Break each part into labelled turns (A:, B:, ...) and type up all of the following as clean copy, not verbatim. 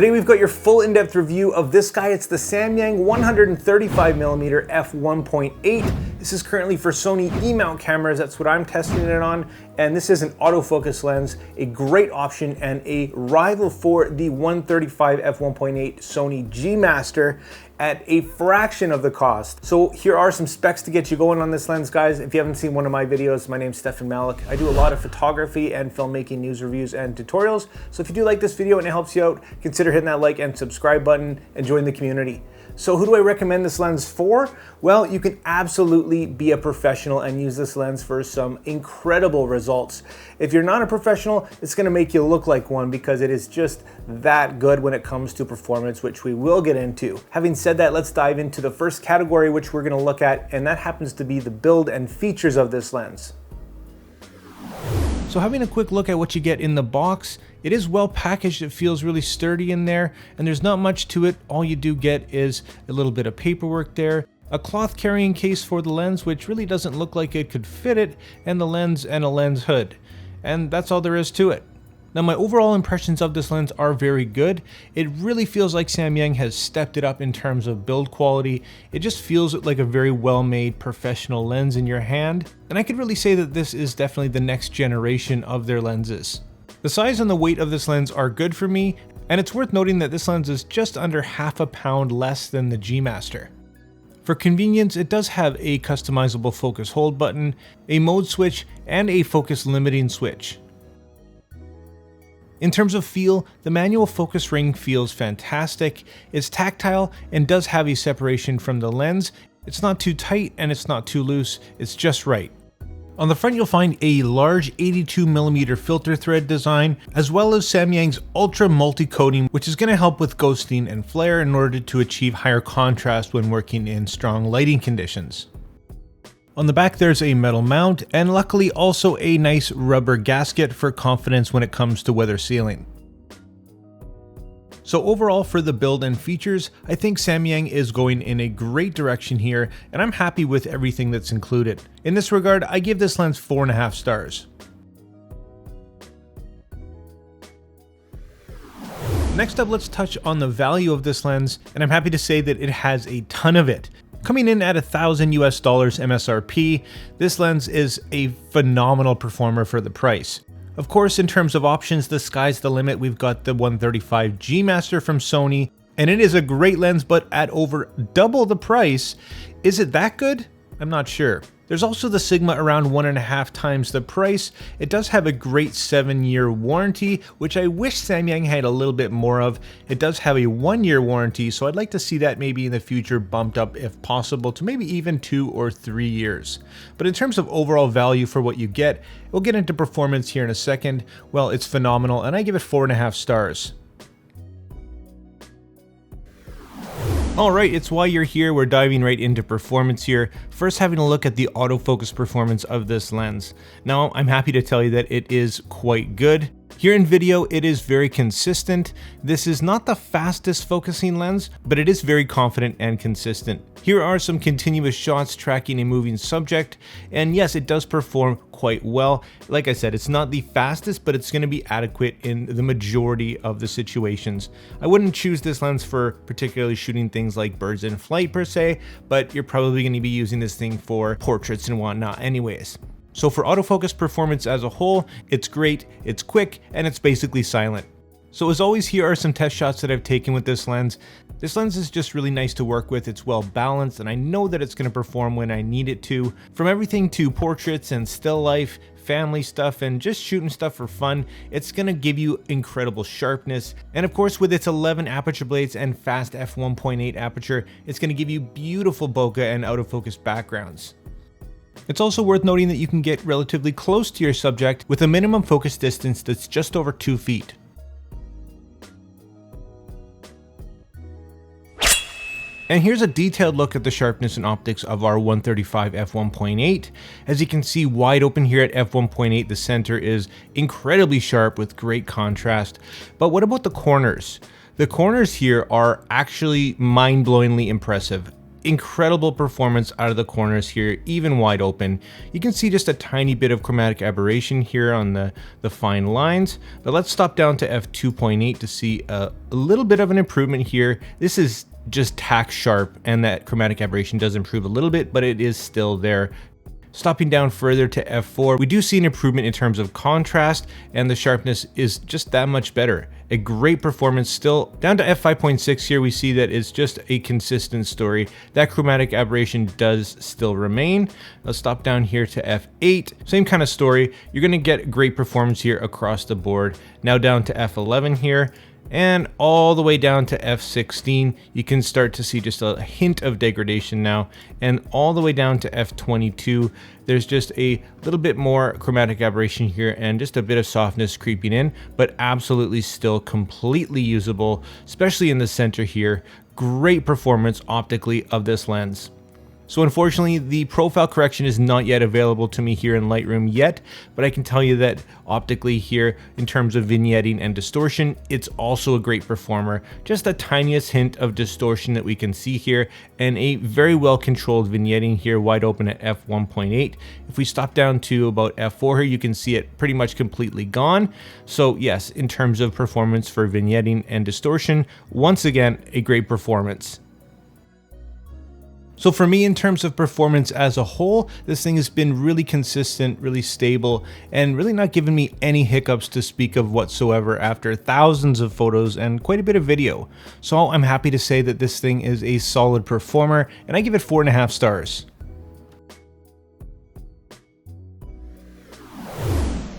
A: Today we've got your full in-depth review of this guy. It's the Samyang 135mm F1.8. This is currently for Sony E-mount cameras. That's what I'm testing it on. And this is an autofocus lens, a great option and a rival for the 135 F1.8 Sony G Master at a fraction of the cost. So here are some specs to get you going on this lens, guys. If you haven't seen one of my videos, my name's Stefan Malloch. I do a lot of photography and filmmaking news reviews and tutorials. So if you do like this video and it helps you out, consider hitting that like and subscribe button and join the community. So who do I recommend this lens for? Well, you can absolutely be a professional and use this lens for some incredible results. If you're not a professional, it's gonna make you look like one because it is just that good when it comes to performance, which we will get into. Having said that, let's dive into the first category which we're gonna look at, and that happens to be the build and features of this lens.
B: So having a quick look at what you get in the box, it is well packaged, it feels really sturdy in there, and there's not much to it. All you do get is a little bit of paperwork there, a cloth carrying case for the lens, which really doesn't look like it could fit it, and the lens and a lens hood. And that's all there is to it. Now my overall impressions of this lens are very good. It really feels like Samyang has stepped it up in terms of build quality. It just feels like a very well-made professional lens in your hand. And I could really say that this is definitely the next generation of their lenses. The size and the weight of this lens are good for me, and it's worth noting that this lens is just under half a pound less than the G Master. For convenience, it does have a customizable focus hold button, a mode switch, and a focus limiting switch. In terms of feel, the manual focus ring feels fantastic. It's tactile and does have a separation from the lens. It's not too tight and it's not too loose, it's just right. On the front you'll find a large 82mm filter thread design, as well as Samyang's ultra multi-coating, which is going to help with ghosting and flare in order to achieve higher contrast when working in strong lighting conditions. On the back there's a metal mount, and luckily also a nice rubber gasket for confidence when it comes to weather sealing. So overall for the build and features, I think Samyang is going in a great direction here, and I'm happy with everything that's included. In this regard, I give this lens 4.5 stars. Next up, let's touch on the value of this lens, and I'm happy to say that it has a ton of it. Coming in at $1,000 US MSRP, this lens is a phenomenal performer for the price. Of course, in terms of options, the sky's the limit. We've got the 135 G Master from Sony, and it is a great lens, but at over double the price. Is it that good? I'm not sure. There's also the Sigma around 1.5 times the price. It does have a great 7-year warranty, which I wish Samyang had a little bit more of. It does have a 1-year warranty, so I'd like to see that maybe in the future bumped up if possible to maybe even 2 or 3 years. But in terms of overall value for what you get, we'll get into performance here in a second. Well, it's phenomenal, and I give it 4.5 stars. Alright, it's why you're here. We're diving right into performance here. First, having a look at the autofocus performance of this lens. Now, I'm happy to tell you that it is quite good. Here in video, it is very consistent. This is not the fastest focusing lens, but it is very confident and consistent. Here are some continuous shots tracking a moving subject, and yes, it does perform quite well. Like I said, it's not the fastest, but it's going to be adequate in the majority of the situations. I wouldn't choose this lens for particularly shooting things like birds in flight per se, but you're probably going to be using this thing for portraits and whatnot anyways. So for autofocus performance as a whole, it's great, it's quick, and it's basically silent. So as always, here are some test shots that I've taken with this lens. This lens is just really nice to work with. It's well balanced, and I know that it's going to perform when I need it to. From everything to portraits and still life, family stuff, and just shooting stuff for fun, it's going to give you incredible sharpness. And of course, with its 11 aperture blades and fast f1.8 aperture, it's going to give you beautiful bokeh and out of focus backgrounds. It's also worth noting that you can get relatively close to your subject with a minimum focus distance that's just over 2 feet. And here's a detailed look at the sharpness and optics of our 135 f1.8. As you can see, wide open here at f1.8, the center is incredibly sharp with great contrast. But what about the corners? The corners here are actually mind-blowingly impressive. incredible performance out of the corners here, even wide open. You can see just a tiny bit of chromatic aberration here on the fine lines, but let's stop down to f2.8 to see a little bit of an improvement here. This is just tack sharp, and that chromatic aberration does improve a little bit, but it is still there. Stopping down further to f4, we do see an improvement in terms of contrast, and the sharpness is just that much better. A great performance still. Down to f5.6 here, we see that it's just a consistent story. That chromatic aberration does still remain. Let's stop down here to f8. Same kind of story. You're gonna get great performance here across the board. Now down to f11 here, and all the way down to f16, you can start to see just a hint of degradation now, and all the way down to f22, there's just a little bit more chromatic aberration here and just a bit of softness creeping in, but absolutely still completely usable, especially in the center here. Great performance optically of this lens. So unfortunately, the profile correction is not yet available to me here in Lightroom yet, but I can tell you that optically here, in terms of vignetting and distortion, it's also a great performer. Just the tiniest hint of distortion that we can see here, and a very well controlled vignetting here, wide open at f1.8. If we stop down to about f4 here, you can see it pretty much completely gone. So yes, in terms of performance for vignetting and distortion, once again, a great performance. So for me, in terms of performance as a whole, this thing has been really consistent, really stable, and really not giving me any hiccups to speak of whatsoever after thousands of photos and quite a bit of video. So I'm happy to say that this thing is a solid performer, and I give it 4.5 stars.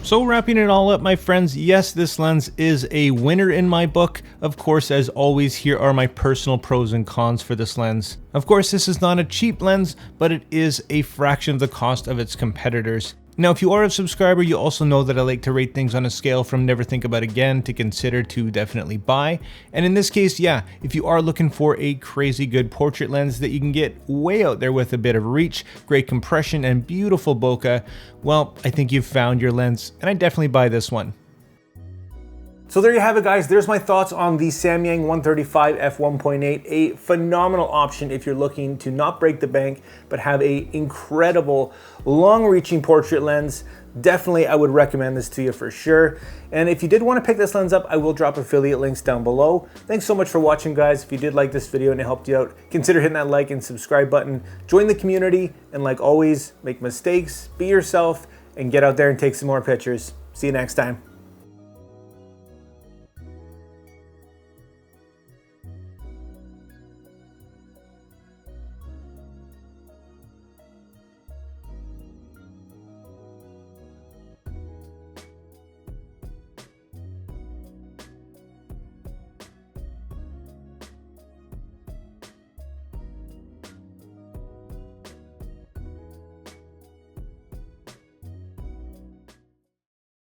B: So wrapping it all up, my friends, yes, this lens is a winner in my book. Of course, as always, here are my personal pros and cons for this lens. Of course, this is not a cheap lens, but it is a fraction of the cost of its competitors. Now, if you are a subscriber, you also know that I like to rate things on a scale from never think about again to consider to definitely buy. And in this case, yeah, if you are looking for a crazy good portrait lens that you can get way out there with a bit of reach, great compression, and beautiful bokeh, well, I think you've found your lens, and I definitely buy this one.
A: So there you have it, guys. There's my thoughts on the Samyang 135 f1.8, a phenomenal option if you're looking to not break the bank, but have a incredible long-reaching portrait lens. Definitely, I would recommend this to you for sure. And if you did want to pick this lens up, I will drop affiliate links down below. Thanks so much for watching, guys. If you did like this video and it helped you out, consider hitting that like and subscribe button. Join the community, and like always, make mistakes, be yourself, and get out there and take some more pictures. See you next time.